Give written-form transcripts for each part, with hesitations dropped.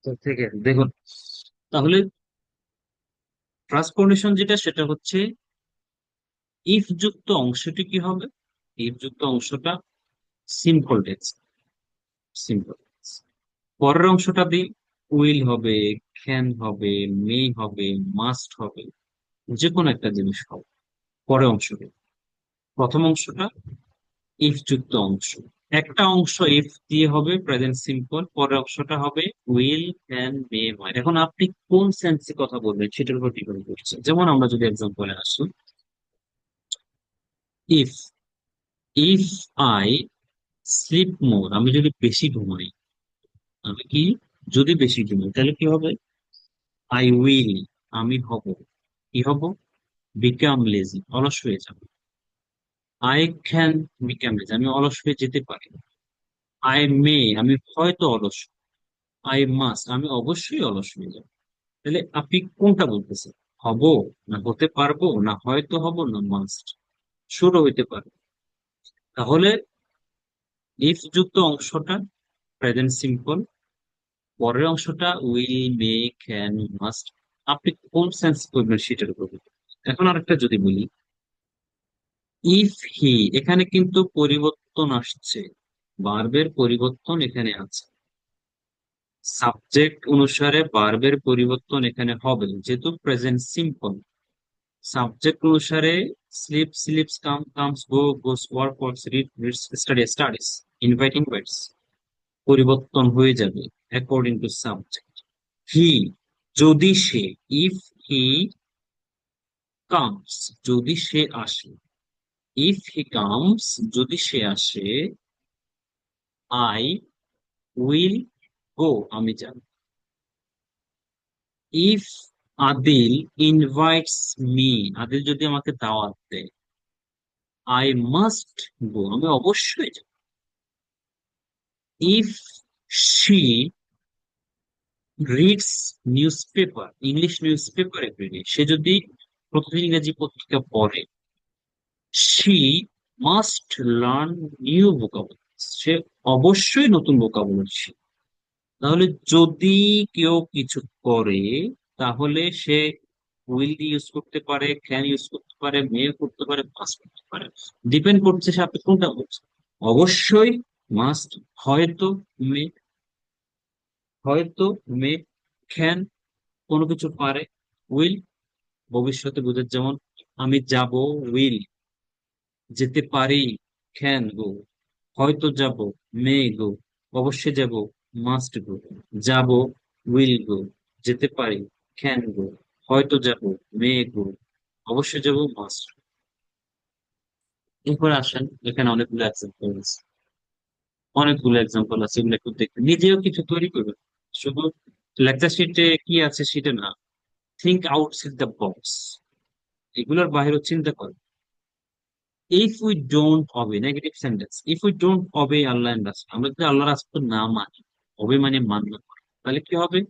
তো থেকে দেখুন, তাহলে ফার্স্ট কন্ডিশন যেটা সেটা হচ্ছে ইফ যুক্ত অংশটি কি হবে? ইফ যুক্ত অংশটা সিম্পল টেক্সট, সিম্পল। পরের অংশটা দিই, উইল হবে, ক্যান হবে, মে হবে, মাস্ট হবে, যে কোনো একটা জিনিস হবে পরের অংশটা। প্রথম অংশটা ইফ যুক্ত অংশ, একটা অংশ ইফ দিয়ে হবে প্রেজেন্ট সিম্পল, পরের অংশটা হবে উইল, ক্যান, মে, মাইট। এখন আপনি কোন সেন্সে কথা বলবেন সেটার উপর ডিপেন্ড করছে। যেমন আমরা যদি এক্সাম্পলে আসি, ইফ ইফ আই স্লিপ মোর, আমি যদি বেশি ঘুমাই, আমি কি, যদি বেশি ঘুমাই তাহলে কি হবে? আই উইল, আমি হব, কি হব? বিকাম লেজি, অলস হয়ে যাব। আই ক্যান বিকাম লেজি, আমি অলস হয়ে যেতে পারি। আই মে, আমি হয়তো অলস। আই মাস্ট, আমি অবশ্যই অলস হয়ে যাব। তাহলে আপনি কোনটা বলতেছেন? হব, না হতে পারবো, না হয়তো হব, না মাস্ট? শুরু হইতে পারে। তাহলে ইফ যুক্ত অংশটা প্রেজেন্ট সিম্পল, পরের অংশটা উইল, মে, ক্যান, মাস্ট। আপনি কোন সেন্স করবেন সেটার উপর ভিত্তি করে। এখন আরেকটা যদি বলি, ইফ হি, এখানে কিন্তু পরিবর্তন আসছে, ভার্বের পরিবর্তন এখানে আছে। সাবজেক্ট অনুসারে ভার্বের পরিবর্তন এখানে হবে যেহেতু প্রেজেন্ট সিম্পল। সাবজেক্ট অনুসারে slip, slips, come, comes, go, goes, work, works, read, reads, study, studies, inviting words পরিবর্তন হয়ে যাবে অ্যাকর্ডিং টু সাবজেক্ট। হি, যদি সে, ইফ হি কামস, যদি সে আসে, ইফ হি কামস, যদি সে আসে, আই উইল গো, আমি যাব। If Adil invites me, Adil যদি আমাকে দাওয়াত দেয়, আই মাস্ট গো, আমি অবশ্যই যাব। If she reads newspaper, English newspaper everyday, সে যদি প্রতিদিন ইংরেজি পত্রিকা পড়ে, she must learn new vocabulary, সে অবশ্যই নতুন ভোকাবুলারি শিখবে। তাহলে যদি কেউ কিছু করে, তাহলে সে উইল দিয়ে ইউজ করতে পারে, ক্যান ইউজ করতে পারে, মে করতে পারে, মাস্ট করতে পারে। ডিপেন্ড করছে সে আপনি কোনটা বলছেন। অবশ্যই, মাস্ট, হয়তো, মে, হয়তো, মে, ক্যান, কোনো কিছু পারে, উইল ভবিষ্যতে বোঝার, যেমন আমি যাব, উইল, যেতে পারি, ক্যান গো, হয়তো যাব, মে গো, অবশ্যই যাব, মাস্ট গো, যাব, উইল গো, যেতে পারি, ক্যান গো, হয়তো যাব, মে গো, অবশ্যই যাব, মাস্ট। এরপরে আসেন, এখানে অনেকগুলো এক্সাম্পল আছে, অনেকগুলো এক্সাম্পল আছে, এগুলো একটু দেখবেন, নিজেও কিছু তৈরি করবেন। শুধু লেকচার শিটে কি আছে সেটা না, থিঙ্ক আউটসাইড দ্য বক্স, এগুলোর বাইরে চিন্তা কর। If we don't obey, negative sentence, if we don't obey Allah and Rasul, আমরা যদি আল্লাহ রাসূল না মানি, অবে মানে মান্য করা, তাহলে কি হবে?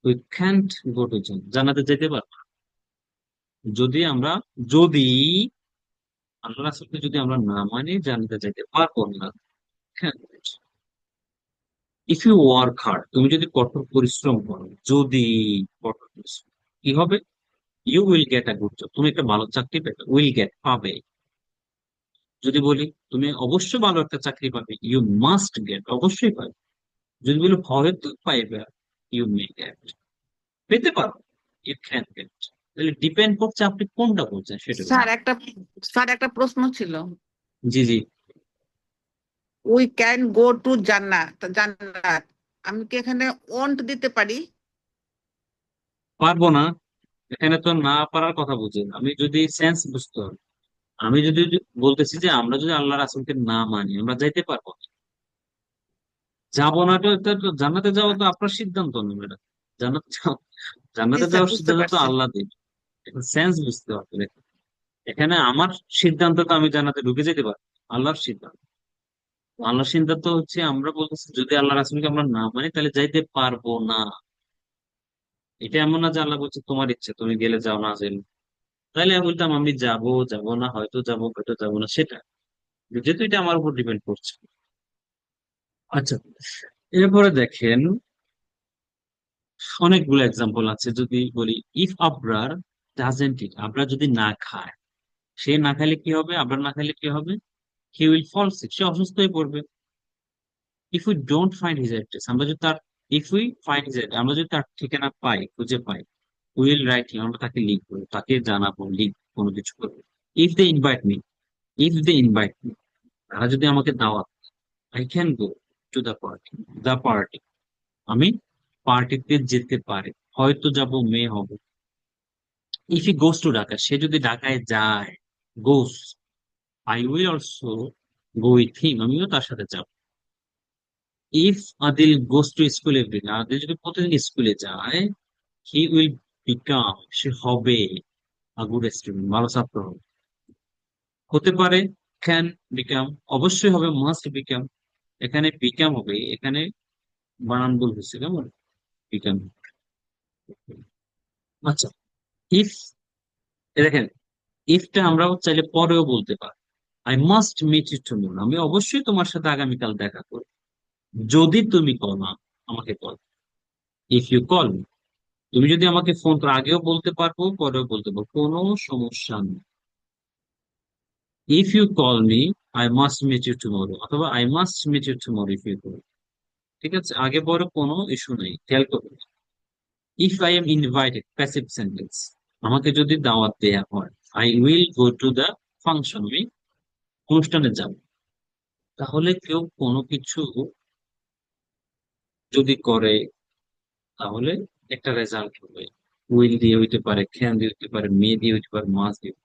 উই ক্যান্ট গো টু জান্নাতে যেতে পারবো না। যদি আমরা, যদি আল্লাহ রাসূলকে যদি আমরা না মানি, জান্নাতে যেতে পারবো না। ইফ ইউ ওয়ার্ক হার্ড, তুমি যদি কঠোর পরিশ্রম করো, যদি কঠোর পরিশ্রম, কি হবে? You will get a good job, তুমি একটা ভালো চাকরি পাবে, উইল গেট, পাবে। যদি বলি তুমি অবশ্যই ভালো একটা চাকরি পাবে, ইউ মাস্ট গেট, অবশ্যই পাবে। যদি বলি হয়তো পাইবে, ইউ মে গেট, পেতে পারো, ইউ ক্যান গেট। তাহলে ডিপেন্ড করছে আপনি কোনটা বলছেন সেটার উপর। স্যার একটা স্যার একটা প্রশ্ন ছিল। জি জি। উই ক্যান গো টু জান্নাত, জান্নাত আমি কি এখানে ওন্ট দিতে পারি? পারবো না, এখানে তো না পারার কথা বুঝি, আমি যদি সেন্স বুঝতে হবে। আমি যদি বলতেছি যে আমরা যদি আল্লাহ রাসূলকে না মানি, আমরা যাইতে পারবো না। যাবো না, তো এটা তো জান্নাতে যাওয়া তো আপনার সিদ্ধান্ত নেই ম্যাডাম। জান্নাত জি জান্নাতে স্যার, যাওয়ার বুঝতে সিদ্ধান্ত তো পারছি। আল্লাহ দেবে। এখন সেন্স বুঝতে হবে। এখানে আমার সিদ্ধান্ত তো আমি জান্নাতে ঢুকে যেতে পারি, আল্লাহর সিদ্ধান্ত। আল্লাহর সিদ্ধান্ত হচ্ছে আমরা বলতেছি যদি আল্লাহ রাসূলকে আমরা না মানি তাহলে যাইতে পারবো না। এটা এমন না যে আল্লাহ বলছে তোমার ইচ্ছে, তুমি গেলে যাও, না গেলে। তাহলে আমি বলতাম আমি যাবো, যাবো না, হয়তো যাবো, হয়তো যাবো না, সেটা যেহেতু এটা আমার উপর ডিপেন্ড করছে। আচ্ছা, এরপরে দেখেন, অনেকগুলো এক্সাম্পল আছে, যদি বলি ইফ আবরার ডাজেন্ট ইট, আবরার যদি না খায়, সে না খাইলে কি হবে, আবরার না খাইলে কি হবে, হি উইল ফল সিক, সে অসুস্থ হয়ে পড়বে। If we don't find his address, আমরা যদি তার, ইফ উই ফাইন্ড হিজ, আমরা যদি তার ঠিকানা পাই, খুঁজে পাই, উইল রাইট হিম, আমরা তাকে লিখবো, তাকে জানাবো, লিখ কোনো কিছু করবো। If they invite me, if they invite me, তারা যদি আমাকে দাওয়াত, I can go to the party, the party, আমি পার্টিতে যেতে পারি, হয়তো যাব, মে হবে। If he goes to Dhaka, সে যদি ঢাকায় যায়, goes, I will also go with him, আমিও তার সাথে যাব। If Adil goes to school everyday, Adil যদি প্রতিদিন স্কুলে যায়, হি উইল বিকাম, সে হবে আ গুড স্টুডেন্ট, ভালো ছাত্র হবে। হতে পারে, ক্যান বিকাম, অবশ্যই হবে, মাস্ট বিকাম, এখানে বিকাম হবে, এখানে বানান ভুল হয়েছে, কেমন, বিকাম। আচ্ছা, ইফ, দেখেন, ইফটা আমরা চাইলে পরেও বলতে পারি, I must meet you tomorrow, আমি অবশ্যই তোমার সাথে আগামীকাল দেখা করব, যদি তুমি কল, আমাকে কল, ইফ ইউ কল, তুমি যদি আমাকে ফোন করো, আগেও বলতে পারবো, পরেও বলতে পারবো, কোনো সমস্যা নেই। If you call me, I must meet you tomorrow, অথবা I must meet you tomorrow if you call. ঠিক আছে, আগে পরে কোনো ইস্যু নেই, খেয়াল করবে। If I am invited, passive sentence, আমাকে যদি দাওয়াত দেয়া হয়, I will go to the function, আমি অনুষ্ঠানে যাব। তাহলে কেউ কোনো কিছু যদি করে, তাহলে একটা রেজাল্ট হবে, উইল দিয়ে হইতে পারে, ক্যান দিয়ে হইতে পারে, মে দিয়ে হইতে পারে, মাস দিয়ে।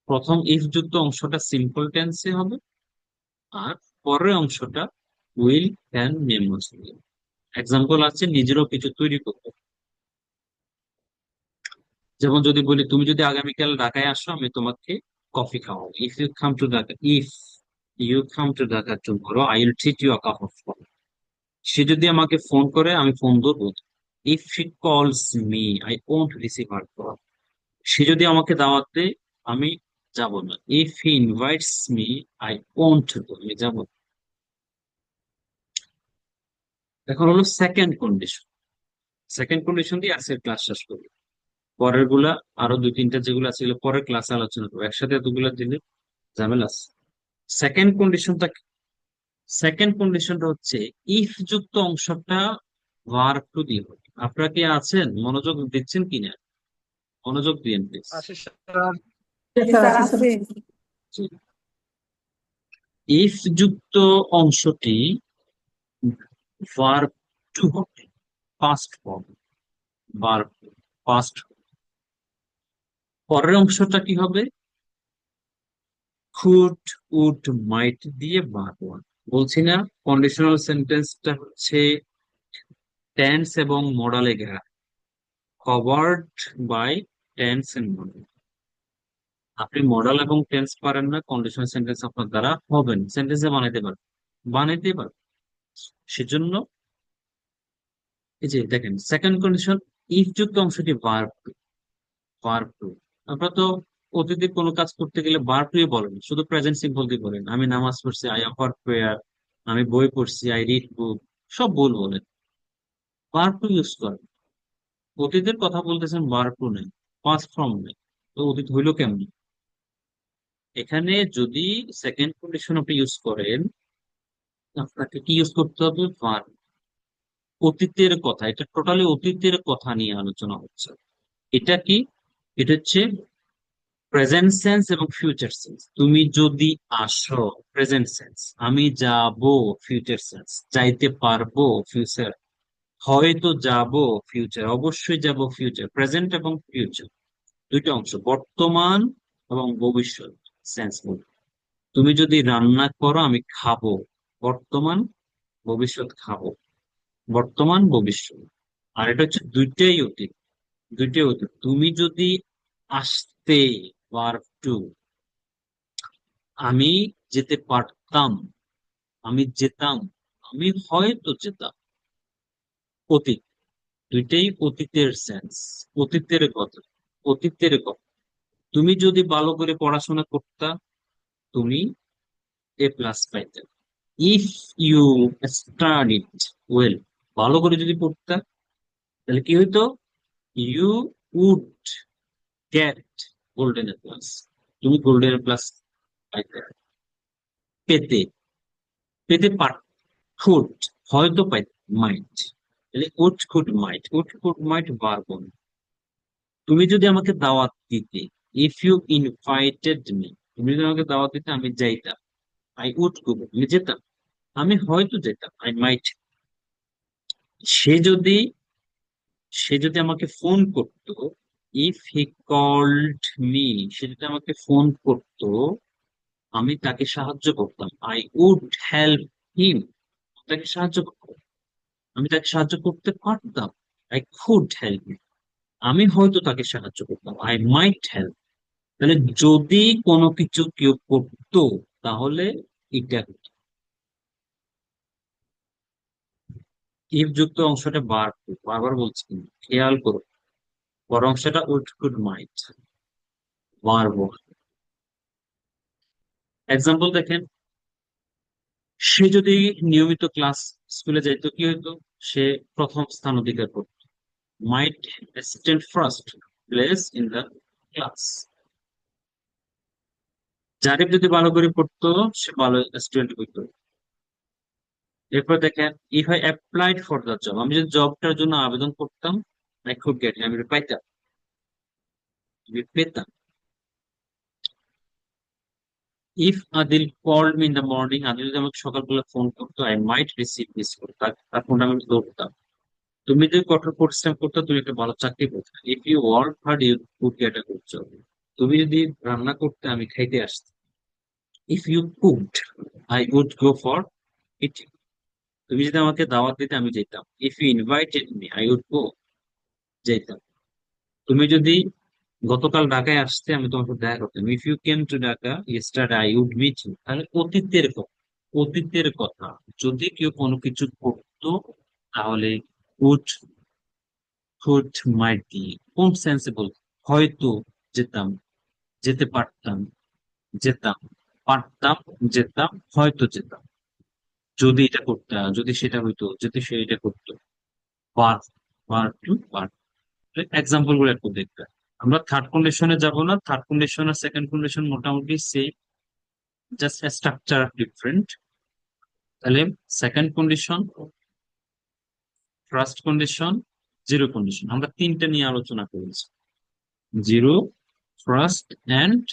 প্রথম ইফ যুক্ত অংশটা সিম্পল টেন্সে হবে, আর পরের অংশটা উইল, ক্যান, মে, মাস দিয়ে। এক্সাম্পল আছে, নিজেরও কিছু তৈরি করতে, যেমন যদি বলি, তুমি যদি আগামীকাল ঢাকায় আসো, আমি তোমাকে কফি খাওয়াবো, if you come to Dhaka, if you come to Dhaka tomorrow, I will treat you a cup of coffee. সে যদি আমাকে ফোন করে, আমি ফোন ধরবো, if she calls me, I won't receive her call. সে যদি আমাকে দাওয়াত দেয়, আমি যাব না, if he invites me, I won't go, আমি যাব না। এখন হলো সেকেন্ড কন্ডিশন, সেকেন্ড কন্ডিশন দিয়ে আজকের ক্লাস শেষ করবো। পরের গুলা, আরো দুই তিনটা যেগুলো আছে, এগুলো পরের ক্লাসে আলোচনা করবো, একসাথে এতগুলা দিলে ঝামেলা আছে। সেকেন্ড কন্ডিশনটা, সেকেন্ড কন্ডিশনটা হচ্ছে, ইফ যুক্ত অংশটা ভার্ব টু দিয়ে হবে। আপনারা কি আছেন, মনোযোগ দিচ্ছেন কিনা, মনোযোগ দিয়েন প্লিজ। আশিস স্যার। স্যার আছে। ইফ যুক্ত অংশটি ভার্ব টু হবে, পাস্ট ফর্ম, ভার্ব পাস্ট। পরের অংশটা কি হবে, কুড, উড, মাইট দিয়ে ভার্ব ওয়ান। বলছি না, কন্ডিশনাল সেন্টেন্সটা হচ্ছে টেন্স এবং মডালে ঘেরা, covered by tense and modal. আপনি মডাল এবং টেন্স পারেন না, কন্ডিশনাল সেন্টেন্স আপনার দ্বারা হবে না, সেন্টেন্সে বানাইতে পারেন, বানাইতে পারেন। সেজন্য এই যে দেখেন, সেকেন্ড কন্ডিশন, ইফ যুক্ত অংশটি ভার্ব, ভার্ব টু। আপনারা তো অতীতে কোনো কাজ করতে গেলে ভার্ব টু বলেন, শুধু প্রেজেন্ট সিম্পল দিয়ে বলেন, আমি নামাজ পড়ছি, আই অফার প্রেয়ার, আমি বই পড়ছি, আই রিড বুক, সব ভুল বলেন, ভার্ব টু ইউজ করেন। অতীতের কথা বলতেছেন, ভার্ব টু নেই, পাস্ট ফর্ম নেই, তো অতীত হইলো কেমন। এখানে যদি সেকেন্ড কন্ডিশন আপনি ইউজ করেন, আপনাকে কি ইউজ করতে হবে, ভার্ব। অতীতের কথা, এটা টোটালি অতীতের কথা নিয়ে আলোচনা হচ্ছে। এটা কি, এটা হচ্ছে প্রেজেন্ট সেন্স এবং ফিউচার সেন্স। তুমি যদি আসো, প্রেজেন্ট সেন্স, আমি যাব, ফিউচার সেন্স, যাইতে পারবো, ফিউচার, হয়তো যাব, ফিউচার, অবশ্যই যাব, ফিউচার, প্রেজেন্ট এবং ফিউচার দুইটা অংশ, বর্তমান এবং ভবিষ্যৎ সেন্স বলি। তুমি যদি রান্না করো, আমি খাবো, বর্তমান, ভবিষ্যৎ, খাবো, বর্তমান, ভবিষ্যৎ। আর এটা হচ্ছে দুইটাই অতীত, দুইটাই অতীত। তুমি যদি আসতে, ভার্ব টু, আমি যেতে পারতাম, আমি যেতাম, আমি হয়তো যেতাম, অতীত, দুইটাই অতীতের সেন্স, অতীতের কথা, অতীতের কথা। তুমি যদি ভালো করে পড়াশোনা করতা, তুমি এ প্লাস পাইতে। ইফ ইউ স্টাডিড ওয়েল, ভালো করে যদি পড়তা, তাহলে কি হইতো? You would get golden plus. তুমি গোল্ডেন প্লাস পাইতে, পেতে, পেতে পার, খুড, হয়তো পাইতে, মাইট। তাহলে would could might, would could might পারবো না। তুমি যদি আমাকে দাওয়াত দিতে, ইফ ইউ ইনভাইটেড মি, তুমি যদি আমাকে দাওয়াত দিতে আমি যাইতাম, আই উড গো, আমি যেতাম, আমি হয়তো যেতাম, আই মাইট। সে যদি, সে যদি আমাকে ফোন করতো, ইফ হি কল্ড মি, সে যদি আমাকে ফোন করতো, আমি তাকে সাহায্য করতাম, আই উড হেল্প হিম, তাকে সাহায্য করতাম, আমি তাকে সাহায্য করতে পারতাম, আই কুড হেল্প হিম, আমি হয়তো তাকে সাহায্য করতাম, আই মাইট হেল্প। তাহলে যদি কোনো কিছু কেউ করতো, তাহলে এটা হতো। ইফ যুক্ত অংশটা বারবার বলছি, কিন্তু খেয়াল করো, বড় অংশটা উড কুড মাইট, পারবো। এক্সাম্পল দেখেন, সে যদি নিয়মিত ক্লাস, স্কুলে যাইতো, কি হইতো? সে প্রথম স্থান অধিকার করতো, might assistant first place in the class. Jarif যদি ভালো করে পড়তো, সে ভালো স্টুডেন্ট হইতো। এরপর দেখেন, if I applied for the job, আমি যদি জবটার জন্য আবেদন করতাম, আই কুড গেট, আমি এটা পাইতাম, আমি পেতাম। If Adil called me in the morning, আদিল যদি আমাকে সকালবেলা ফোন করতো, I might receive this call, তার ফোনটা আমি ধরতাম। তুমি যদি কঠোর পরিশ্রম করতে, তুমি একটা ভালো চাকরি করতে। If you work hard you could get a good job, তুমি যদি রান্না করতে, আমি খাইতে আসতাম। If you cooked, I would go for eating, তুমি যদি আমাকে দাওয়াত দিতে, আমি যেতাম। If you invited me, I would go, যেতাম। তুমি যদি গতকাল ঢাকায় আসতে, আমি তোমার সাথে দেখা করতাম। If you came to Dhaka yesterday, I would meet you. তাহলে অতীতের কথা, অতীতের কথা, যদি কেউ কোনো কিছু করতো, তাহলে উড, কুড, মাইট দিয়ে কোন সেন্সে বলতো? হয়তো যেতাম, যেতে পারতাম, যেতাম, পারতাম, যেতাম, হয়তো যেতাম, যদি এটা করতে, যদি সেটা হইতো, যদি সে এটা করতো। পার, পার টু পার। এক্সাম্পল গুলো একটু দেখবে। আমরা থার্ড কন্ডিশনে যাব না, থার্ড কন্ডিশন আর সেকেন্ড কন্ডিশন মোটামুটি সেম, জাস্ট স্ট্রাকচার ডিফারেন্ট। তাহলে second condition, first condition, zero condition, আমরা তিনটা নিয়ে আলোচনা করেছি, জিরো, ফার্স্ট এন্ড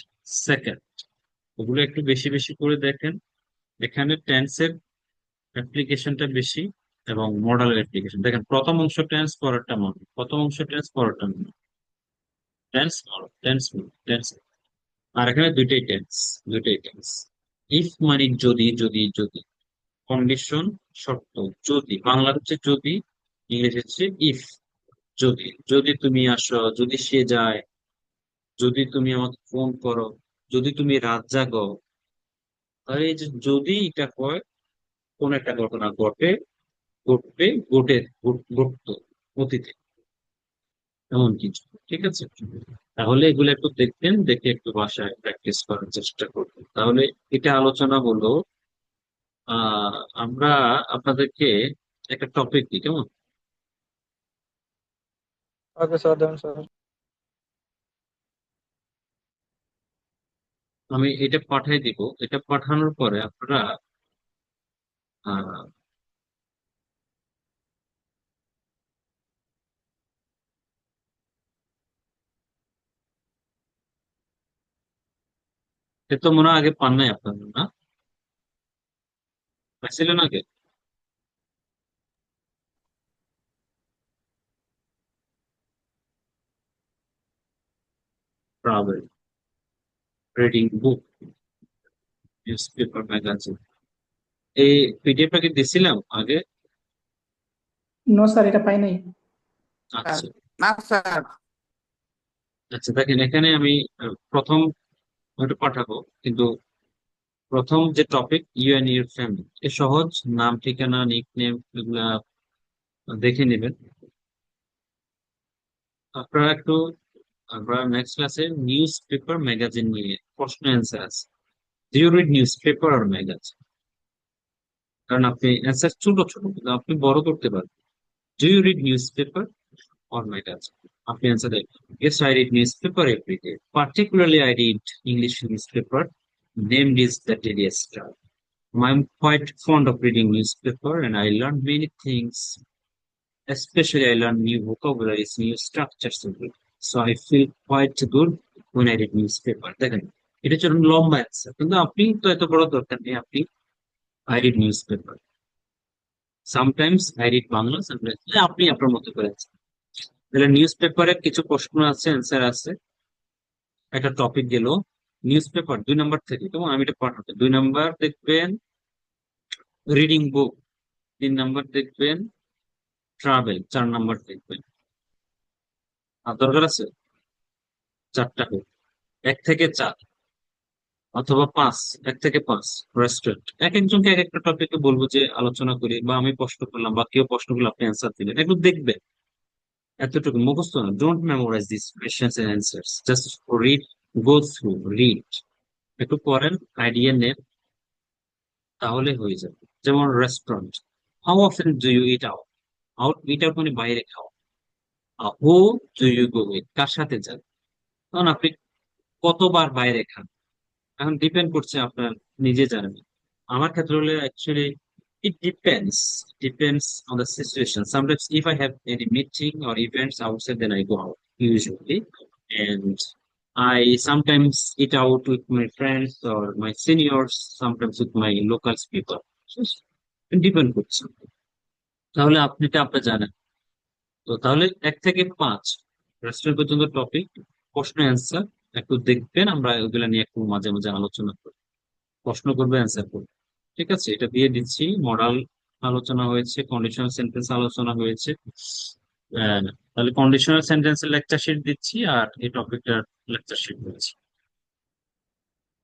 সেকেন্ড। ওগুলো একটু বেশি বেশি করে দেখেন। এখানে টেন্সের অ্যাপ্লিকেশনটা বেশি এবং মডেলের অ্যাপ্লিকেশন দেখেন। প্রথম অংশ টেন্স, পরেরটা মডেল, প্রথম অংশ টেন্স, পরেরটা modal, tense modal, tense modal, tense. আর এখানে দুইটাই টেন্স, দুইটাই টেন্স। ইফ মানে যদি, যদি, যদি, কন্ডিশন শর্ত, যদি, বাংলা হচ্ছে যদি, ইংরেজি হচ্ছে ইফ। যদি, যদি তুমি আসো, যদি সে যায়, যদি তুমি আমাকে ফোন করো, যদি তুমি রাত জাগো। তাহলে এই যে যদি, এটা হয় কোন একটা ঘটনা ঘটে, ঘটবে, ঘটে, ঘটতো অতীতে, এমন কিছু। ঠিক আছে? তাহলে এগুলো একটু দেখবেন, দেখে একটু বাসায় প্র্যাকটিস করার চেষ্টা করবেন। তাহলে এটা আলোচনা হলো। আমরা আপনাদেরকে একটা টপিক দিই, কেমন? ওকে স্যার, দেন স্যার। আমি এটা পাঠাই দিব, এটা পাঠানোর পরে আপনারা আহ এ তো মনে হয় আগে পান নাই আপনারা, না? পাইছিলেন আগে? Travel, reading book, news paper, magazine, এই পিডিএফটা কি দিছিলাম আগে? নো স্যার, এটা পাই নাই। স্যার, আচ্ছা। না স্যার। আচ্ছা দেখেন, এখানে আমি প্রথম ওটা পাঠাবো, কিন্তু প্রথম যে topic, you and your family, এ সহজ, নাম, ঠিকানা, নিক নেম, এগুলা দেখে নেবেন আপনারা একটু। আমরা নেক্সট ক্লাসে নিউজ পেপার ম্যাগাজিন নিয়ে প্রশ্ন অ্যান্সার আছে। Do you read newspaper আর ম্যাগাজিন? কারণ আপনি অ্যান্সার ছোট ছোট, কিন্তু আপনি বড় করতে পারবেন। Do you read newspaper? or my task. আপনি answer দেন. Yes, I read newspaper every day. Particularly, I read English newspaper. Named is the Daily Star. I'm quite fond of reading newspaper, and I learn many things. Especially, I learn new vocabularies, new structures of it. So I feel quite good when I read newspaper. দেখেন, এটা হচ্ছে লম্বা answer, কিন্তু আপনি তো এত বড় দরকার নেই। আপনি I read newspaper. Sometimes I read Bangla, sometimes আপনি আপনার মতো করে answer. তাহলে নিউজ পেপারে কিছু প্রশ্ন আছে, অ্যান্সার আছে। একটা টপিক গেল নিউজ পেপার 2 নাম্বার থেকে, এবং আমি এটা পাঠাতে 2 নাম্বার দেখবেন রিডিং বুক, 3 নাম্বার দেখবেন ট্রাভেল, 4 নাম্বার দেখবেন। আর দরকার আছে 4টা হোক, 1 থেকে 4 অথবা 5, 1 থেকে 5 রেস্টুরেন্ট। এক একজনকে এক একটা টপিকে বলবো যে আলোচনা করি, বা আমি প্রশ্ন করলাম বা কেউ প্রশ্ন করলে আপনি অ্যান্সার দিলেন, একটু দেখবেন। এতটুকু মুখস্থ না, don't memorize this questions and answers, just read, go through, read, একটু পড়েন, আইডিয়া নেন, তাহলে হয়ে যাবে। যেমন restaurant, how often do you eat out? Out, eat out মানে বাইরে খাওয়া। Who do you go with, কার সাথে যান? তখন আপনি কতবার বাইরে খান, এখন ডিপেন্ড করছে, আপনার নিজে জানেন। আমার ক্ষেত্রে হলে actually it depends on the situation. Sometimes if I have any meeting or events outside, then I go out usually, and I sometimes eat out with my friends or my seniors, sometimes with my local people. So depend করছে। তাহলে আপনি জানেন। তো তাহলে 1 থেকে 5 restaurant পর্যন্ত topic, প্রশ্ন answer একটু দেখবেন, আমরা ওগুলা নিয়ে একটু মাঝে মাঝে আলোচনা করি, প্রশ্ন করবে অ্যান্সার করবে। ঠিক আছে, এটা দিয়ে দিচ্ছি। মডাল আলোচনা হয়েছে, কন্ডিশনাল সেন্টেন্স আলোচনা হয়েছে। তাহলে কন্ডিশনাল সেন্টেন্সের লেকচার শিট দিচ্ছি, আর এই টপিকটার লেকচার শিট দিচ্ছি।